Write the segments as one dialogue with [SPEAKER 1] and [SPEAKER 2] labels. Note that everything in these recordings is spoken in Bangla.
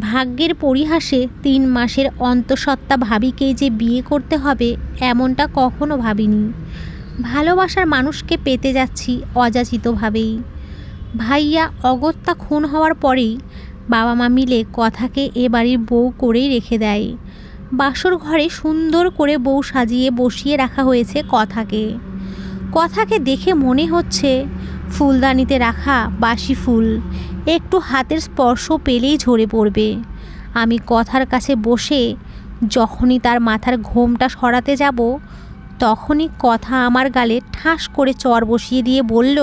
[SPEAKER 1] ভাগ্যের পরিহাসে ৩ মাসের অন্তঃসত্ত্বা ভাবিকেই যে বিয়ে করতে হবে এমনটা কখনো ভাবিনি। ভালোবাসার মানুষকে পেতে যাচ্ছি অযাচিতভাবেই। ভাইয়া অগত্যা খুন হওয়ার পরেই বাবা মা মিলে কথাকে এ বাড়ির বউ করেই রেখে দেয়। বাসর ঘরে সুন্দর করে বউ সাজিয়ে বসিয়ে রাখা হয়েছে কথাকে। কথাকে দেখে মনে হচ্ছে ফুলদানিতে রাখা বাসি ফুল, একটু হাতের স্পর্শ পেলেই ঝরে পড়বে। আমি কথার কাছে বসে যখনই তার মাথার ঘোমটা সরাতে যাব, তখনই কথা আমার গালে ঠাস করে চর বসিয়ে দিয়ে বলল,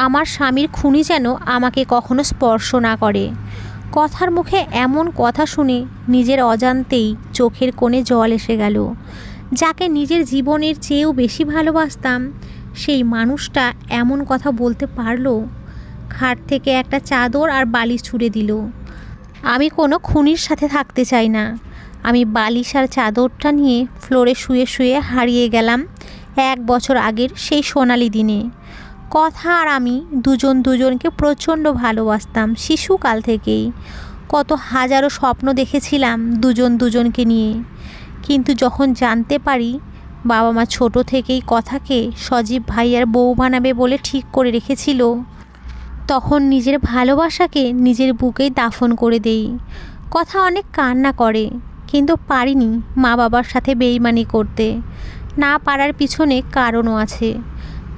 [SPEAKER 1] আমার স্বামীর খুনি যেন আমাকে কখনো স্পর্শ না করে। কথার মুখে এমন কথা শুনে নিজের অজান্তেই চোখের কোণে জল এসে গেল। যাকে নিজের জীবনের চেয়েও বেশি ভালোবাসতাম, সেই মানুষটা এমন কথা বলতে পারলো। খাট থেকে একটা চাদর আর বালিশ ছুঁড়ে দিল। আমি কোনো খুনির সাথে থাকতে চাই না। আমি বালিশ আর চাদরটা নিয়ে ফ্লোরে শুয়ে শুয়ে হারিয়ে গেলাম 1 বছর আগের সেই সোনালি দিনে। কথা আর আমি দুজনকে প্রচণ্ড ভালোবাসতাম শিশুকাল থেকেই। কত হাজারো স্বপ্ন দেখেছিলাম দুজনকে নিয়ে। কিন্তু যখন জানতে পারি বাবা মা ছোট থেকেই কথাকে সজীব ভাইয়ার বউ বানাবে বলে ঠিক করে রেখেছিল, তখন নিজের ভালোবাসাকে নিজের বুকেই দাফন করে দেই। কথা অনেক কান্না করে, কিন্তু পারিনি মা বাবার সাথে বেইমানি করতে। না পারার পিছনে কারণও আছে।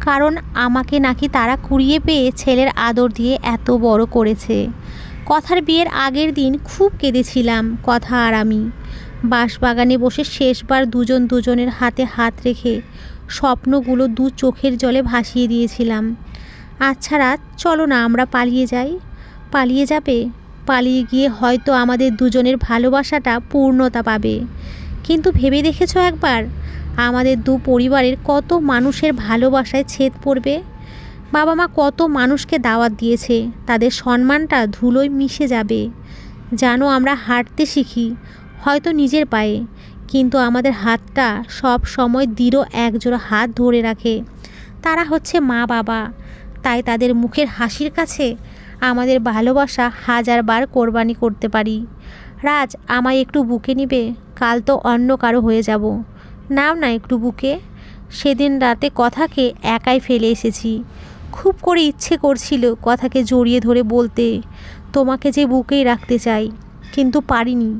[SPEAKER 1] কারণ আমাকে নাকি তারা কুড়িয়ে পেয়ে ছেলের আদর দিয়ে এত বড় করেছে। কথার বিয়ের আগের দিন খুব কেঁদেছিলাম কথা আর আমি। বাঁশবাগানে বসে শেষবার দুজনের হাতে হাত রেখে স্বপ্নগুলো 2 চোখের জলে ভাসিয়ে দিয়েছিলাম। আচ্ছা রাত, চলো না আমরা পালিয়ে যাই। পালিয়ে যাবে? পালিয়ে গিয়ে হয়তো আমাদের দুজনের ভালোবাসাটা পূর্ণতা পাবে। কিন্তু ভেবে দেখেছো একবার, আমাদের 2 পরিবারের কত মানুষের ভালোবাসায় ছেদ পড়বে? বাবা মা কত মানুষকে দাওয়াত দিয়েছে, তাদের সম্মানটা ধুলোয় মিশে যাবে। জানো, আমরা হাঁটতে শিখি হয়তো নিজের পায়ে, কিন্তু আমাদের হাতটা সব সময় দৃঢ় একজোড়া হাত ধরে রাখে। তারা হচ্ছে মা বাবা। তাই তাদের মুখের হাসির কাছে আমাদের ভালোবাসা 1000 বার কোরবানি করতে পারি। রাজ, আমায় একটু বুকে নিবে? কাল তো অন্য কারো হয়ে যাব। নাও না একটু বুকে। সেদিন রাতে কথাকে একাই ফেলে এসেছি। খুব করে ইচ্ছে করছিল কথাকে জড়িয়ে ধরে বলতে, তোমাকে যে বুকেই রাখতে চাই, কিন্তু পারিনি।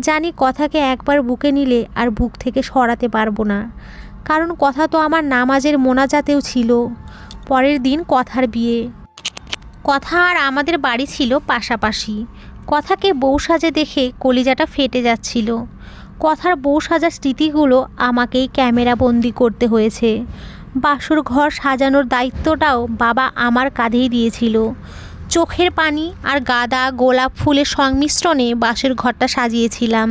[SPEAKER 1] জানি কথাকে একবার বুকে নিলে আর বুক থেকে সরাতে পারবো না। কারণ কথা তো আমার নামাজের মোনাজাতেও ছিল। পরের দিন কথার বিয়ে। কথা আর আমাদের বাড়ি ছিল পাশাপাশি। কথাকে বউ সাজে দেখে কলিজাটা ফেটে যাচ্ছিল। কথার বউ সাজার স্মৃতিগুলো আমাকেই ক্যামেরা বন্দি করতে হয়েছে। বাসর ঘর সাজানোর দায়িত্বটাও বাবা আমার কাঁধেই দিয়েছিল। চোখের পানি আর গাঁদা গোলাপ ফুলের সংমিশ্রণে বাসর ঘরটা সাজিয়েছিলাম।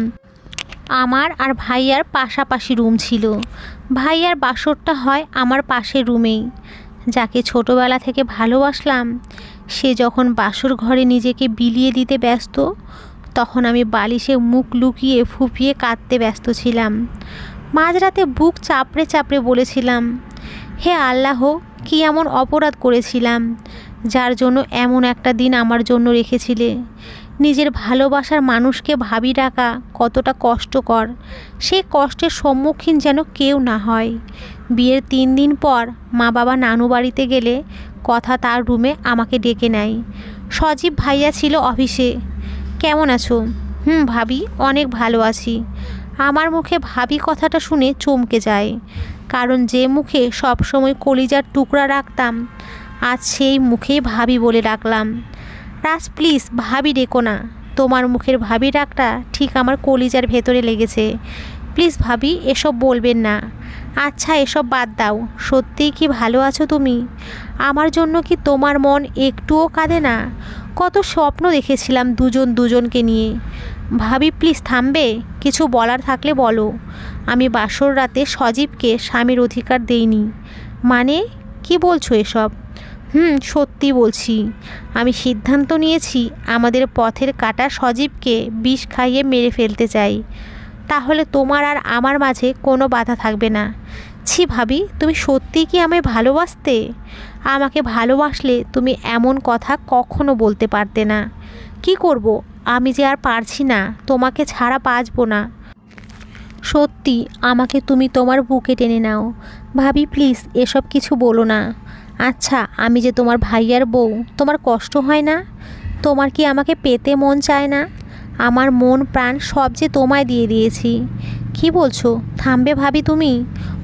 [SPEAKER 1] আমার আর ভাইয়ার পাশাপাশি রুম ছিল। ভাইয়ার বাসরটা হয় আমার পাশের রুমেই। যাকে ছোটবেলা থেকে ভালোবাসলাম, সে যখন বাসর ঘরে নিজেকে বিলিয়ে দিতে ব্যস্ত, তখন আমি বালিশে মুখ লুকিয়ে ফুঁপিয়ে কাঁদতে ব্যস্ত ছিলাম। মাঝরাতে বুক চাপড়ে চাপড়ে বলেছিলাম, হে আল্লাহ, কি এমন অপরাধ করেছিলাম যার জন্য এমন একটা দিন আমার জন্য রেখেছিলে? নিজের ভালোবাসার মানুষকে ভাবি ডাকা কতটা কষ্টকর, সেই কষ্টের সম্মুখীন যেন কেউ না হয়। বিয়ের 3 দিন পর মা বাবা নানু বাড়িতে গেলে কথা তার রুমে আমাকে ডেকে নেয়। সজীব ভাইয়া ছিল অফিসে। কেমন আছো? ভাবি, অনেক ভালো আছি। আমার মুখে ভাবি কথাটা শুনে চমকে যায়। কারণ যে মুখে সবসময় কলিজার টুকরা রাখতাম, আজ সেই মুখেই ভাবি বলে ডাকলাম। রাজ, প্লিজ ভাবি ডেকো না। তোমার মুখের ভাবি ডাকটা ঠিক আমার কলিজার ভেতরে লেগেছে। প্লিজ ভাবি, এসব বলবেন না। আচ্ছা, এসব বাদ দাও। সত্যিই কি ভালো আছো তুমি? আমার জন্য কি তোমার মন একটুও কাঁদে না? কত স্বপ্ন দেখেছিলাম দুজনকে নিয়ে। ভাবি প্লিজ থামবে? কিছু বলার থাকলে বলো। আমি বাসর রাতে সজীবকে স্বামীর অধিকার দেইনি। মানে কি বলছো এসব? সত্যি বলছি। আমি সিদ্ধান্ত নিয়েছি আমাদের পথের কাঁটা সজীবকে বিষ খাইয়ে মেরে ফেলতে চাই। তাহলে তোমার আর আমার মাঝে কোনো বাধা থাকবে না। ছি ভাবি, তুমি সত্যিই কি আমায় ভালোবাসতে? আমাকে ভালোবাসলে তুমি এমন কথা কখনো বলতে পারতে না। কি করব? আমি যে আর পারছি না, তোমাকে ছাড়া বাঁচবো না। সত্যি আমাকে তুমি তোমার বুকে টেনে নাও। ভাবি প্লিজ এসব কিছু বলো না। আচ্ছা আমি যে তোমার ভাইয়ার বউ, তোমার কষ্ট হয় না? তোমার কি আমাকে পেতে মন চায় না? আমার মন প্রাণ সব যে তোমায় দিয়ে দিয়েছি। কি বলছো? থামবে ভাবি তুমি?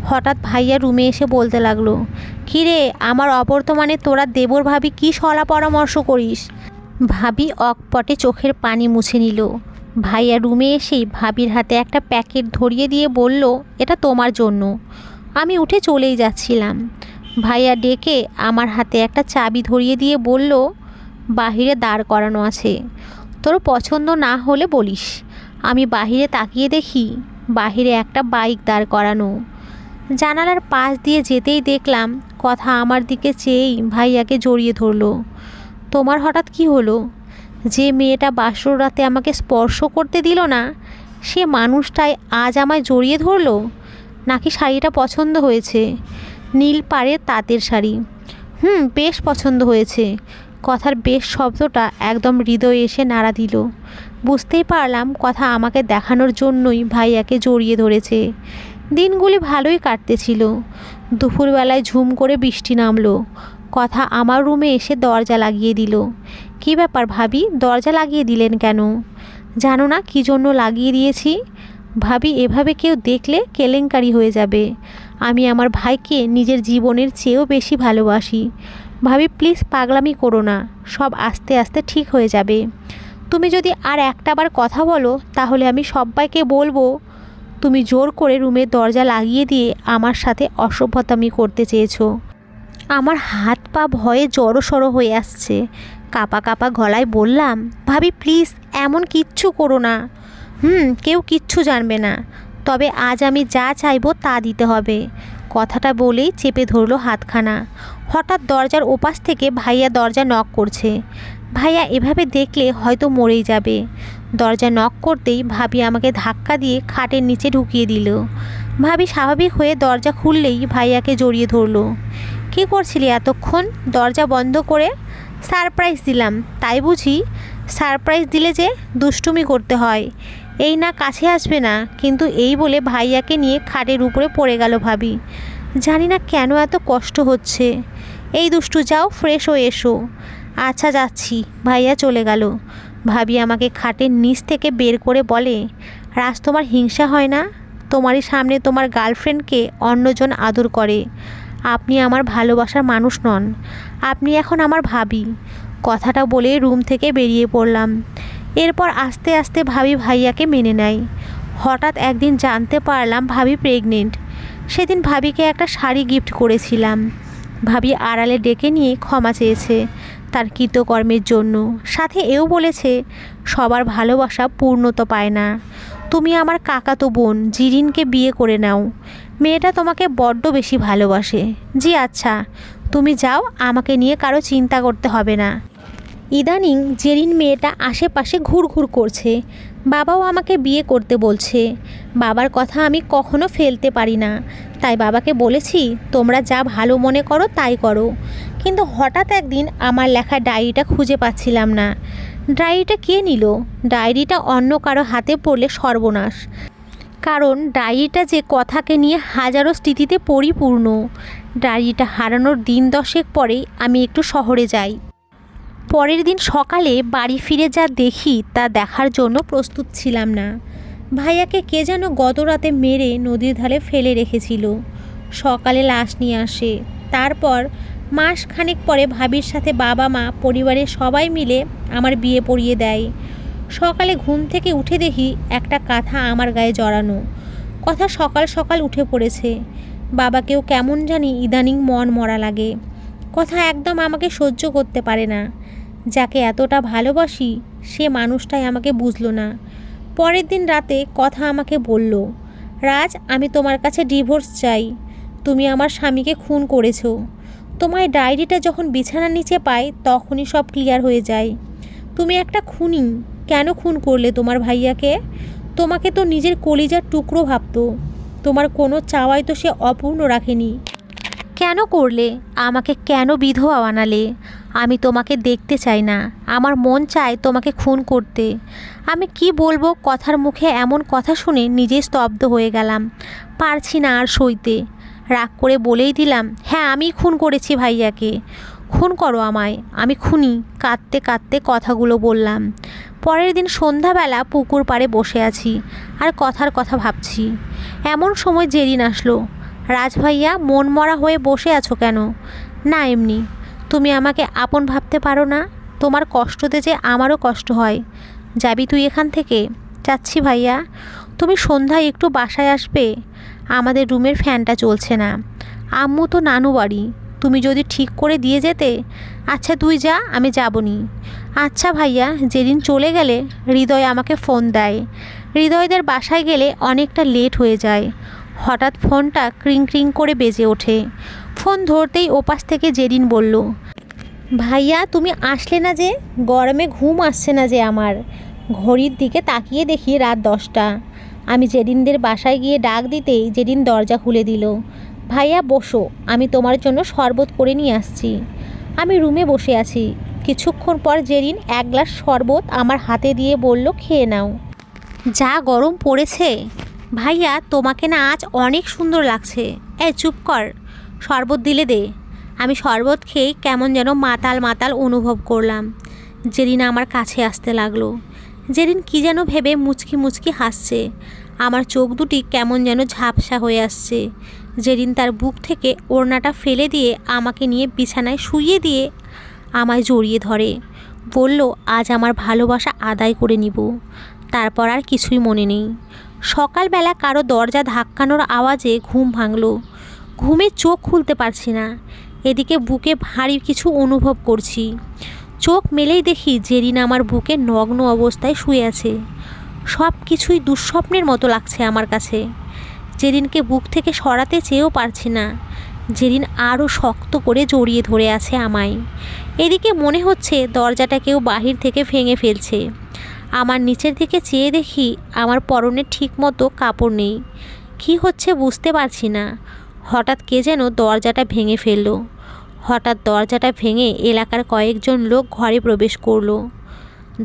[SPEAKER 1] হঠাৎ ভাইয়া রুমে এসে বলতে লাগলো, কিরে আমার অবর্তমানে তোরা দেবর ভাবি কি সলা পরামর্শ করিস? ভাবি অকপটে চোখের পানি মুছে নিল। ভাইয়া রুমে এসেই ভাবির হাতে একটা প্যাকেট ধরিয়ে দিয়ে বলল, এটা তোমার জন্য। আমি উঠে চলেই যাচ্ছিলাম। ভাইয়া ডেকে আমার হাতে একটা চাবি ধরিয়ে দিয়ে বলল, বাহিরে দাঁড় করানো আছে, তোর পছন্দ না হলে বলিস। আমি বাহিরে তাকিয়ে দেখি বাহিরে একটা বাইক দাঁড় করানো। জানালার পাশ দিয়ে যেতেই দেখলাম কথা আমার দিকে চেয়েই ভাইয়াকে জড়িয়ে ধরলো। তোমার হঠাৎ কি হলো? যে মেয়েটা বাসর রাতে আমাকে স্পর্শ করতে দিল না, সে মানুষটাই আজ আমায় জড়িয়ে ধরলো? নাকি শাড়িটা পছন্দ হয়েছে? নীল পাড়ের তাঁতের শাড়ি। বেশ পছন্দ হয়েছে। কথার বেশ শব্দটা একদম হৃদয়ে এসে নাড়া দিল। বুঝতেই পারলাম কথা আমাকে দেখানোর জন্যই ভাইয়াকে জড়িয়ে ধরেছে। দিনগুলি ভালোই কাটতেছিল। দুপুরবেলায় ঝুম করে বৃষ্টি নামলো। কথা আমার রুমে এসে দরজা লাগিয়ে দিল। কি ব্যাপার ভাবি, দরজা লাগিয়ে দিলেন কেন? জানো না কী জন্য লাগিয়ে দিয়েছি? ভাবি এভাবে কেউ দেখলে কেলেঙ্কারি হয়ে যাবে। আমি আমার ভাইকে নিজের জীবনের চেয়েও বেশি ভালোবাসি। ভাবি প্লিজ পাগলামি করো না, সব আস্তে আস্তে ঠিক হয়ে যাবে। তুমি যদি আর একটাবার কথা বলো তাহলে আমি সবাইকে বলবো তুমি জোর করে রুমের দরজা লাগিয়ে দিয়ে আমার সাথে অসভ্যতামি করতে চেয়েছো। আমার হাত পা ভয়ে জড়সড় হয়ে আসছে। কাঁপা কাঁপা গলায় বললাম, ভাবি প্লিজ এমন কিচ্ছু করো না। কেউ কিচ্ছু জানবে না, তবে আজ আমি যা চাইবো তা দিতে হবে। কথাটা বলেই চেপে ধরলো হাতখানা। হঠাৎ দরজার ওপাশ থেকে ভাইয়া দরজা নক করছে। ভাইয়া এভাবে দেখলে হয়তো মরেই যাবে। দরজা নক করতেই ভাবি আমাকে ধাক্কা দিয়ে খাটের নিচে ঢুকিয়ে দিল। ভাবি স্বাভাবিক হয়ে দরজা খুললেই ভাইয়াকে জড়িয়ে ধরলো। কী করছিলি এতক্ষণ দরজা বন্ধ করে? সারপ্রাইজ দিলাম। তাই বুঝি? সারপ্রাইজ দিলে যে দুষ্টুমি করতে হয়, এই না কাছে আসবে না। কিন্তু এই বলে ভাইয়াকে নিয়ে খাটের উপরে পড়ে গেল ভাবি। জানি না কেন এত কষ্ট হচ্ছে। এই দুষ্টু যাও ফ্রেশ হয়ে এসো। আচ্ছা যাচ্ছি। ভাইয়া চলে গেল। ভাবি আমাকে খাটের নিচ থেকে বের করে বলে, রাজ তোমার হিংসা হয় না? তোমারই সামনে তোমার গার্লফ্রেন্ডকে অন্যজন আদর করে। আপনি আমার ভালোবাসার মানুষ নন, আপনি এখন আমার ভাবি। কথাটা বলে রুম থেকে বেরিয়ে পড়লাম। এরপর আস্তে আস্তে ভাবি ভাইয়াকে মেনে নেয়। হঠাৎ একদিন জানতে পারলাম ভাবি প্রেগনেন্ট। সেদিন ভাবিকে একটা শাড়ি গিফট করেছিলাম। ভাবি আড়ালে ডেকে নিয়ে ক্ষমা চেয়েছে তার কৃতকর্মের জন্য। সাথে এও বলেছে সবার ভালোবাসা পূর্ণতা পায় না। তুমি আমার কাকাতো বোন জিরিনকে বিয়ে করে নাও। মেয়েটা তোমাকে বড্ড বেশি ভালোবাসে। জি আচ্ছা, তুমি যাও, আমাকে নিয়ে কারো চিন্তা করতে হবে না। ইদানিং জেরিন মেয়েটা আশেপাশে ঘুরঘুর করছে। বাবাও আমাকে বিয়ে করতে বলছে। বাবার কথা আমি কখনো ফেলতে পারি না, তাই বাবাকে বলেছি তোমরা যা ভালো মনে করো তাই করো। কিন্তু হঠাৎ একদিন আমার লেখা ডায়েরিটা খুঁজে পাচ্ছিলাম না। ডায়েরিটা কে নিল? ডায়েরিটা অন্য কারো হাতে পড়লে সর্বনাশ। কারণ ডায়েরিটা যে কথাকে নিয়ে হাজারো স্মৃতিতে পরিপূর্ণ। ডায়েরিটা হারানোর দিন 10 পরেই আমি একটু শহরে যাই। পরের দিন সকালে বাড়ি ফিরে যা দেখি তা দেখার জন্য প্রস্তুত ছিলাম না। ভাইয়াকে কে যেন গত রাতে মেরে নদীর ধারে ফেলে রেখেছিল। সকালে লাশ নিয়ে আসে। তারপর মাস খানেক পরে ভাবির সাথে বাবা মা পরিবারের সবাই মিলে আমার বিয়ে পড়িয়ে দেয়। সকালে ঘুম থেকে উঠে দেখি একটা কাঁথা আমার গায়ে জড়ানো। কথা সকাল সকাল উঠে পড়েছে। বাবাকেও কেমন জানি ইদানিং মন মরা লাগে। কথা একদম আমাকে সহ্য করতে পারে না। যাকে এতটা ভালোবাসি সে মানুষটাই আমাকে বুঝলো না। পরের দিন রাতে কথা আমাকে বলল, রাজ আমি তোমার কাছে ডিভোর্স চাই। তুমি আমার স্বামীকে খুন করেছো। তোমার ডায়েরিটা যখন বিছানার নিচে পাই তখনই সব ক্লিয়ার হয়ে যায়। তুমি একটা খুনি। কেন খুন করলে তোমার ভাইয়াকে? তোমাকে তো নিজের কলিজার টুকরো ভাবতো। তোমার কোনো চাওয়াই তো সে অপূর্ণ রাখেনি। কেন করলে? আমাকে কেন বিধবা বানালে? আমি তোমাকে দেখতে চাই না, আমার মন চায় তোমাকে খুন করতে। আমি কি বলবো? কথার মুখে এমন কথা শুনে নিজেই স্তব্ধ হয়ে গেলাম। পারছি না আর সইতে। রাগ করে বলেই দিলাম, হ্যাঁ আমি খুন করেছি ভাইয়াকে। খুন করো আমায়, আমি খুনি। কাঁদতে কাঁদতে কথাগুলো বললাম। পরের দিন সন্ধ্যাবেলা পুকুর পাড়ে বসে আছি আর কথার কথা ভাবছি। এমন সময় জেরিন আসলো। রাজ ভাইয়া, মন মরা হয়ে বসে আছো কেন? না এমনি। তুমি আমাকে আপন ভাবতে পারো না? তোমার কষ্টতে যে আমারও কষ্ট হয়। যাবি তুই এখান থেকে? যাচ্ছি ভাইয়া। তুমি সন্ধ্যায় একটু বাসায় আসবে? আমাদের রুমের ফ্যানটা চলছে না। আম্মু তো নানু বাড়ি, তুমি যদি ঠিক করে দিয়ে যেতে। আচ্ছা তুই যা, আমি যাবনি। আচ্ছা ভাইয়া। যেদিন চলে গেলে হৃদয় আমাকে ফোন দেয়। হৃদয়দের বাসায় গেলে অনেকটা লেট হয়ে যায়। হঠাৎ ফোনটা ক্রিং ক্রিং করে বেজে ওঠে। ফোন ধরতেই ওপাশ থেকে জেরিন বলল, ভাইয়া তুমি আসলে না যে? গরমে ঘুম আসছে না যে আমার। ঘড়ির দিকে তাকিয়ে দেখি রাত 10টা। আমি জেরিনদের বাসায় গিয়ে ডাক দিতেই জেরিন দরজা খুলে দিল। ভাইয়া বসো, আমি তোমার জন্য শরবত করে নিয়ে আসছি। আমি রুমে বসে আছি। কিছুক্ষণ পর জেরিন এক গ্লাস শরবত আমার হাতে দিয়ে বলল, খেয়ে নাও। যা গরম পড়েছে। ভাইয়া তোমাকে না আজ অনেক সুন্দর লাগছে। চুপ কর, শরবত দিলে দে। আমি শরবত খেয়ে কেমন যেন মাতাল মাতাল অনুভব করলাম। জেরিন আমার কাছে আসতে লাগলো। জেরিন কি যেন ভেবে মুচকি মুচকি হাসছে। আমার চোখ দুটি কেমন যেন ঝাপসা হয়ে আসছে। জেরিন তার বুক থেকে ওড়নাটা ফেলে দিয়ে আমাকে নিয়ে বিছানায় শুইয়ে দিয়ে আমায় জড়িয়ে ধরে। বলল, আজ আমার ভালোবাসা আদায় করে নিব। তারপর আর কিছুই মনে নেই। সকালবেলা কারো দরজা ধাক্কানোর আওয়াজে ঘুম ভাঙল। ঘুমে চোখ খুলতে পারছি না। এদিকে বুকে ভারী কিছু অনুভব করছি। চোখ মেলেই দেখি জেরিন আমার বুকে নগ্ন অবস্থায় শুয়ে আছে। সব কিছুই দুঃস্বপ্নের মতো লাগছে আমার কাছে। জেরিনকে বুক থেকে সরাতে চেয়েও পারছি না। জেরিন আরও শক্ত করে জড়িয়ে ধরে আছে আমায়। এদিকে মনে হচ্ছে দরজাটা কেউ বাহির থেকে ভেঙে ফেলছে। আমার নিচের দিকে চেয়ে দেখি আমার পরনে ঠিক মতো কাপড় নেই। কী হচ্ছে বুঝতে পারছি না। হঠাৎ কে যেন দরজাটা ভেঙে ফেলল। হঠাৎ দরজাটা ভেঙে এলাকার কয়েকজন লোক ঘরে প্রবেশ করলো।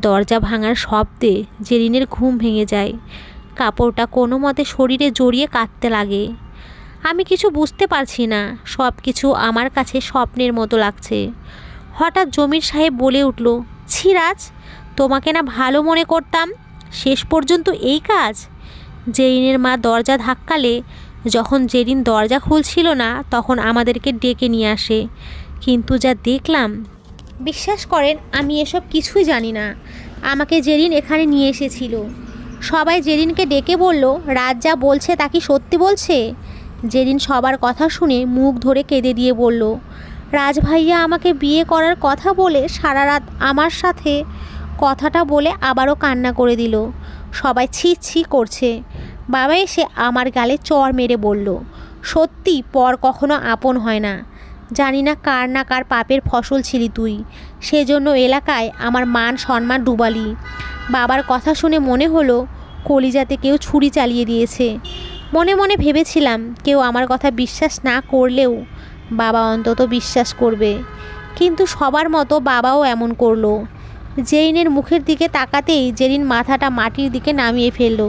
[SPEAKER 1] দরজা ভাঙার শব্দে জেরিনের ঘুম ভেঙে যায়। কাপড়টা কোনো মতে শরীরে জড়িয়ে কাঁদতে লাগে। আমি কিছু বুঝতে পারছি না। সব কিছু আমার কাছে স্বপ্নের মতো লাগছে। হঠাৎ জমির সাহেব বলে উঠল, ছিরাজ, তোমাকে না ভালো মনে করতাম, শেষ পর্যন্ত এই কাজ। জেরিনের মা দরজা ধাক্কালে যখন জেরিন দরজা খুলছিল না তখন আমাদেরকে ডেকে নিয়ে আসে। কিন্তু যা দেখলাম, বিশ্বাস করেন আমি এসব কিছুই জানি না। আমাকে জেরিন এখানে নিয়ে এসেছিল। সবাই জেরিনকে ডেকে বলল, রাজ যা বলছে তা কি সত্যি বলছে? জেরিন সবার কথা শুনে মুখ ধরে কেঁদে দিয়ে বলল, রাজ ভাইয়া আমাকে বিয়ে করার কথা বলে সারা রাত আমার সাথে কথাটা বলে আবারও কান্না করে দিল। সবাই ছি ছি করছে। বাবা এসে আমার গালে চড় মেরে বলল, সত্যি পর কখনো আপন হয় না। জানি না কার না কার পাপের ফসল ছিলি তুই, সেজন্য এলাকায় আমার মান সম্মান ডুবালি। বাবার কথা শুনে মনে হলো কলিজাতে কেউ ছুরি চালিয়ে দিয়েছে। মনে মনে ভেবেছিলাম কেউ আমার কথা বিশ্বাস না করলেও বাবা অন্তত বিশ্বাস করবে। কিন্তু সবার মতো বাবাও এমন করলো। জেরিনের মুখের দিকে তাকাতেই জেরিন মাথাটা মাটির দিকে নামিয়ে ফেলল।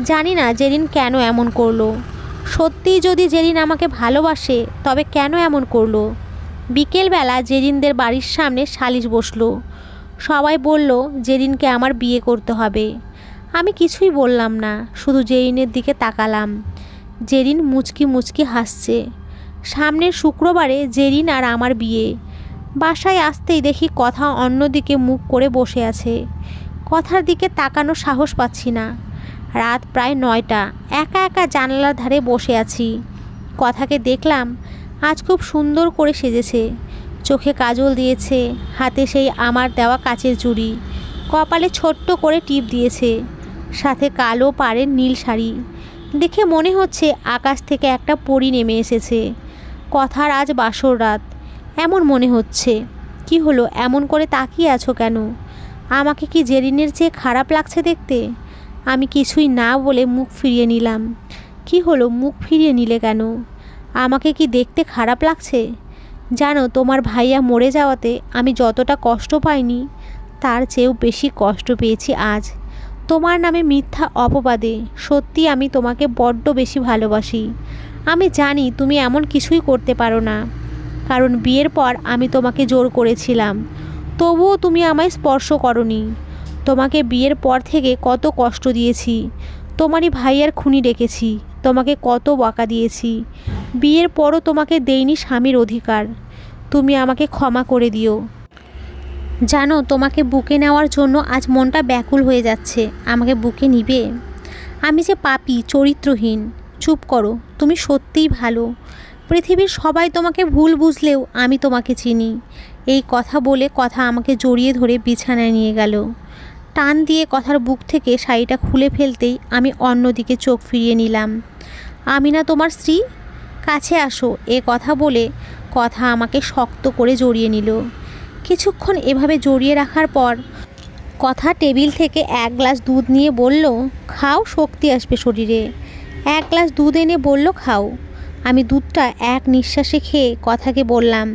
[SPEAKER 1] জানি না জেরিন কেন এমন করলো। সত্যিই যদি জেরিন আমাকে ভালোবাসে তবে কেন এমন করলো? বিকেলবেলা জেরিনদের বাড়ির সামনে সালিশ বসলো। সবাই বলল জেরিনকে আমার বিয়ে করতে হবে। আমি কিছুই বললাম না, শুধু জেরিনের দিকে তাকালাম। জেরিন মুচকি মুচকি হাসছে। সামনের শুক্রবারে জেরিন আর আমার বিয়ে। বাসায় আসতেই দেখি কথা অন্যদিকে মুখ করে বসে আছে। কথার দিকে তাকানোর সাহস পাচ্ছি না। রাত প্রায় 9টা। একা একা জানালার ধারে বসে আছি। কথাকে দেখলাম আজ খুব সুন্দর করে সেজেছে। চোখে কাজল দিয়েছে, হাতে সেই আমার দেওয়া কাচের চুড়ি, কপালে ছোট্ট করে টিপ দিয়েছে, সাথে কালো পাড়ের নীল শাড়ি। দেখে মনে হচ্ছে আকাশ থেকে একটা পরী নেমে এসেছে। কথার আজ বাসর রাত এমন মনে হচ্ছে। কি হলো, এমন করে তাকিয়ে আছো কেন? আমাকে কি জেরিনের চেয়ে খারাপ লাগছে দেখতে? আমি কিছুই না বলে মুখ ফিরিয়ে নিলাম। কি হলো, মুখ ফিরিয়ে নিলে কেন? আমাকে কি দেখতে খারাপ লাগছে? জানো, তোমার ভাইয়া মরে যাওয়াতে আমি যতটা কষ্ট পাইনি তার চেয়েও বেশি কষ্ট পেয়েছি আজ তোমার নামে মিথ্যা অপবাদে। সত্যি আমি তোমাকে বড্ড বেশি ভালোবাসি। আমি জানি তুমি এমন কিছুই করতে পারো না, কারণ বিয়ের পর আমি তোমাকে জোর করেছিলাম, তবুও তুমি আমায় স্পর্শ করনি। তোমাকে বিয়ের পর থেকে কত কষ্ট দিয়েছি, তোমারই ভাইয়ার খুনি ডেকেছি, তোমাকে কত বকা দিয়েছি। বিয়ের পরও তোমাকে দেইনি স্বামীর অধিকার। তুমি আমাকে ক্ষমা করে দিও। জানো, তোমাকে বুকে নেওয়ার জন্য আজ মনটা ব্যাকুল হয়ে যাচ্ছে। আমাকে বুকে নিবে? আমি যে পাপী, চরিত্রহীন। চুপ করো, তুমি সত্যিই ভালো। পৃথিবীর সবাই তোমাকে ভুল বুঝলেও আমি তোমাকে চিনি। এই কথা বলে কথা আমাকে জড়িয়ে ধরে বিছানায় নিয়ে গেল। টান দিয়ে কথার বুক থেকে শাড়িটা খুলে ফেলতেই আমি অন্যদিকে চোখ ফিরিয়ে নিলাম। আমি না তোমার স্ত্রী? কাছে আসো। এ কথা বলে কথা আমাকে শক্ত করে জড়িয়ে নিল। কিছুক্ষণ এভাবে জড়িয়ে রাখার পর কথা টেবিল থেকে এক গ্লাস দুধ নিয়ে বলল, খাও, শক্তি আসবে শরীরে। এক গ্লাস দুধ এনে বলল, খাও। আমি দুধটা এক নিঃশ্বাসে খেয়ে কথাকে বললাম,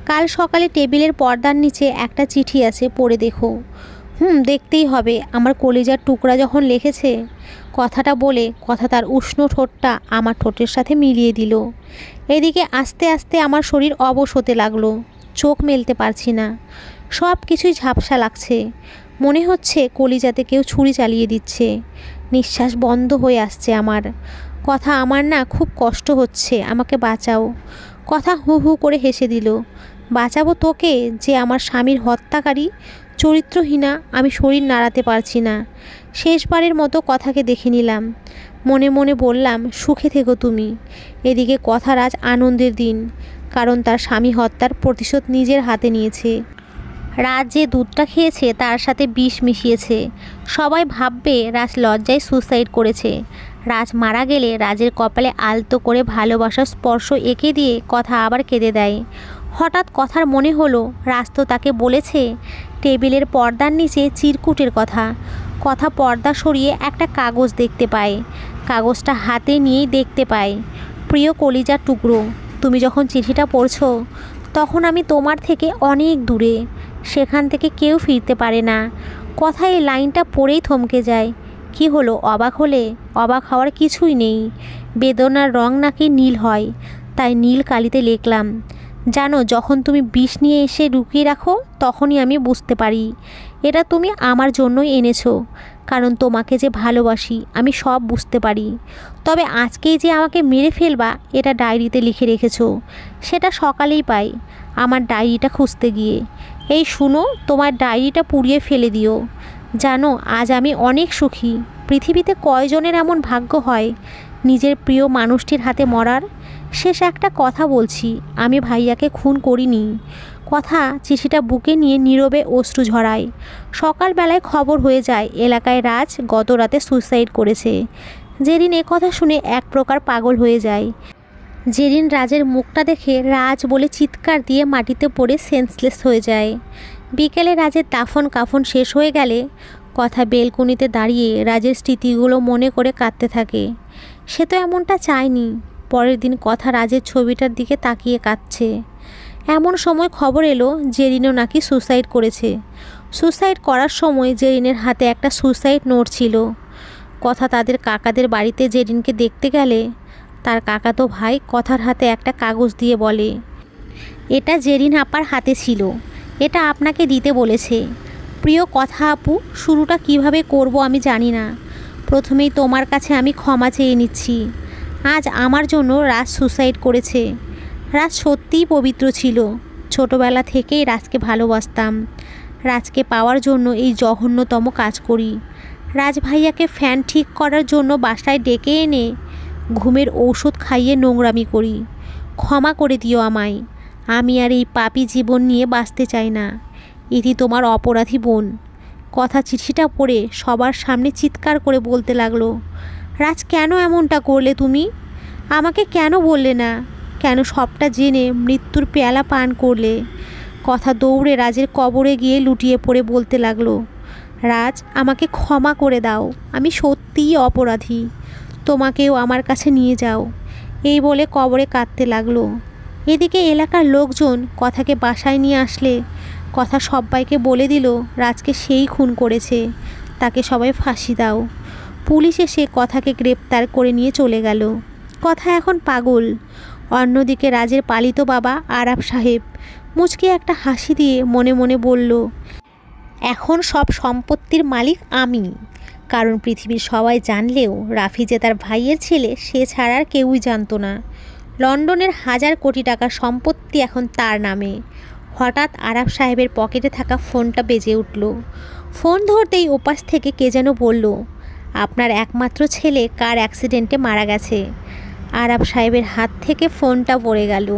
[SPEAKER 1] কাল সকালে টেবিলের পর্দার নিচে একটা চিঠি আছে, পড়ে দেখো। দেখতেই হবে, আমার কলিজার টুকরা যখন লিখেছে। কথাটা বলে কথা তার উষ্ণ ঠোঁটটা আমার ঠোঁটের সাথে মিলিয়ে দিল। এদিকে আস্তে আস্তে আমার শরীর অবশ হতে লাগলো। চোখ মেলতে পারছি না, সব কিছুই ঝাপসা লাগছে। মনে হচ্ছে কলিজাতে কেউ ছুরি চালিয়ে দিচ্ছে। নিঃশ্বাস বন্ধ হয়ে আসছে আমার। কথা, আমার না খুব কষ্ট হচ্ছে, আমাকে বাঁচাও। কথা হু হু করে হেসে দিল। বাঁচাবো তোকে, যে আমার স্বামীর হত্যাকারী? চরিত্রহীনা। আমি শরীর নাড়াতে পারছি না। শেষবারের মতো কথাকে দেখে নিলাম। মনে মনে বললাম, সুখে থেকো তুমি। এদিকে কথার আজ আনন্দের দিন, কারণ তার স্বামী হত্যার প্রতিশোধ নিজের হাতে নিয়েছে। রাজ যে দুধটা খেয়েছে তার সাথে বিষ মিশিয়েছে। সবাই ভাববে রাজ লজ্জায় সুসাইড করেছে। রাজ মারা গেলে রাজের কপালে আলতো করে ভালোবাসার স্পর্শ এঁকে দিয়ে কথা আবার কেঁদে দেয়। হঠাৎ কথার মনে হলো, রাজ তো তাকে বলেছে টেবিলের পর্দার নিচে চিরকুটের কথা। কথা পর্দা সরিয়ে একটা কাগজ দেখতে পায়। কাগজটা হাতে নিয়েই দেখতে পায়, প্রিয় কলিজার টুকরো, তুমি যখন চিঠিটা পড়ছো তখন আমি তোমার থেকে অনেক দূরে। সেখান থেকে কেউ ফিরতে পারে না। কথা এই লাইনটা পড়েই থমকে যায়। কি হলো, অবাক হলে? অবাক হওয়ার কিছুই নেই। বেদনার রং নাকি নীল হয়, তাই নীল কালিতে লিখলাম। জানো, যখন তুমি বিষ নিয়ে এসে লুকিয়ে রাখো তখনই আমি বুঝতে পারি এটা তুমি আমার জন্যই এনেছো, কারণ তোমাকে যে ভালোবাসি আমি সব বুঝতে পারি। তবে আজকেই যে আমাকে মেরে ফেলবা এটা ডায়েরিতে লিখে রেখেছো, সেটা সকালেই পাই আমার ডায়েরিটা খুঁজতে গিয়ে। এই শুনো, তোমার ডায়েরিটা পুড়িয়ে ফেলে দিও। জানো, আজ আমি অনেক সুখী। পৃথিবীতে কয়জনের এমন ভাগ্য হয় নিজের প্রিয় মানুষটির হাতে মরার? শেষ একটা কথা বলছি, আমি ভাইয়াকে খুন করিনি। কথা চিঠিটা বুকে নিয়ে নীরবে অশ্রু ঝরায়। সকালবেলায় খবর হয়ে যায় এলাকায় রাজ গত রাতে সুইসাইড করেছে। যেদিন কথা শুনে এক প্রকার পাগল হয়ে যায়। যেদিন রাজের মুখটা দেখে রাজ বলে চিৎকার দিয়ে মাটিতে পড়ে সেন্সলেস হয়ে যায়। বিকেলে রাজের দাফন কাফন শেষ হয়ে গেলে কথা বেলকনিতে দাঁড়িয়ে রাজের স্মৃতিগুলো মনে করে কাঁদতে থাকে। সে তো এমনটা চায়নি। পরের দিন কথা রাজের ছবিটার দিকে তাকিয়ে কাঁদছে। এমন সময় খবর এলো জেরিনও নাকি সুসাইড করেছে। সুসাইড করার সময় জেরিনের হাতে একটা সুসাইড নোট ছিল। কথা তাদের কাকাদের বাড়িতে জেরিনকে দেখতে গেলে তার কাকাতো ভাই কথার হাতে একটা কাগজ দিয়ে বলে, এটা জেরিন আপার হাতে ছিল, এটা আপনাকে দিতে বলেছে। প্রিয় কথা আপু, শুরুটা কিভাবে করব আমি জানি না। প্রথমেই তোমার কাছে আমি ক্ষমা চেয়ে নিচ্ছি। আজ আমার জন্য রাজ সুসাইড করেছে। রাজ সত্যিই পবিত্র ছিল। ছোটবেলা থেকেই রাজকে ভালোবাসতাম। রাজকে পাওয়ার জন্য এই জঘন্যতম কাজ করি। রাজ ভাইয়াকে ফ্যান ঠিক করার জন্য বাসায় ডেকে এনে ঘুমের ঔষধ খাইয়ে নোংরামি করি। ক্ষমা করে দিও আমায়। আমি আর এই পাপী জীবন নিয়ে বাঁচতে চাই না। এটি তোমার অপরাধী বোন। কথা চিঠিটা পড়ে সবার সামনে চিৎকার করে বলতে লাগলো, রাজ, কেন এমনটা করলে তুমি? আমাকে কেন বললে না? কেন সবটা জেনে মৃত্যুর পেয়ালা পান করলে? কথা দৌড়ে রাজের কবরে গিয়ে লুটিয়ে পড়ে বলতে লাগলো, রাজ, আমাকে ক্ষমা করে দাও। আমি সত্যিই অপরাধী। তোমাকেও আমার কাছে নিয়ে যাও। এই বলে কবরে কাঁদতে লাগলো। এদিকে এলাকার লোকজন কথাকে বাসায় নিয়ে আসলে কথা সবাইকে বলে দিল রাজকে সেই খুন করেছে, তাকে সবাই ফাঁসি দাও। পুলিশ এসে কথাকে গ্রেপ্তার করে নিয়ে চলে গেল। কথা এখন পাগল। অন্যদিকে রাজের পালিত বাবা আরাফ সাহেব মুচকে একটা হাসি দিয়ে মনে মনে বলল, এখন সব সম্পত্তির মালিক আমি। কারণ পৃথিবীর সবাই জানলেও রাফি যে তার ভাইয়ের ছেলে সে ছাড়া আর কেউই জানতো না। লন্ডনের 1000 কোটি টাকার সম্পত্তি এখন তার নামে। হঠাৎ আরাফ সাহেবের পকেটে থাকা ফোনটা বেজে উঠল। ফোন ধরতেই ওপাশ থেকে কে যেন বলল, আপনার একমাত্র ছেলে কার অ্যাক্সিডেন্টে মারা গেছে। আরাফ সাহেবের হাত থেকে ফোনটা পড়ে গেল।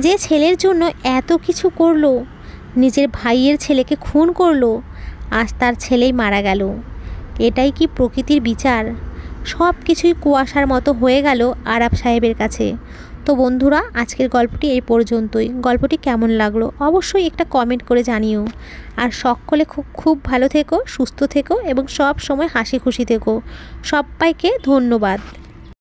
[SPEAKER 1] যে ছেলের জন্য এত কিছু করলো, নিজের ভাইয়ের ছেলেকে খুন করলো, আজ তার ছেলেই মারা গেল। এটাই কি প্রকৃতির বিচার? সব কিছুই কুয়াশার মতো হয়ে গেল আরাফ সাহেবের কাছে। তো বন্ধুরা, আজকের গল্পটি এই পর্যন্তই। গল্পটি কেমন লাগলো অবশ্যই একটা কমেন্ট করে জানিও। আর সকলে খুব ভালো থেকো, সুস্থ থেকো এবং সব সময় হাসি খুশি থেকো। সবাইকে ধন্যবাদ।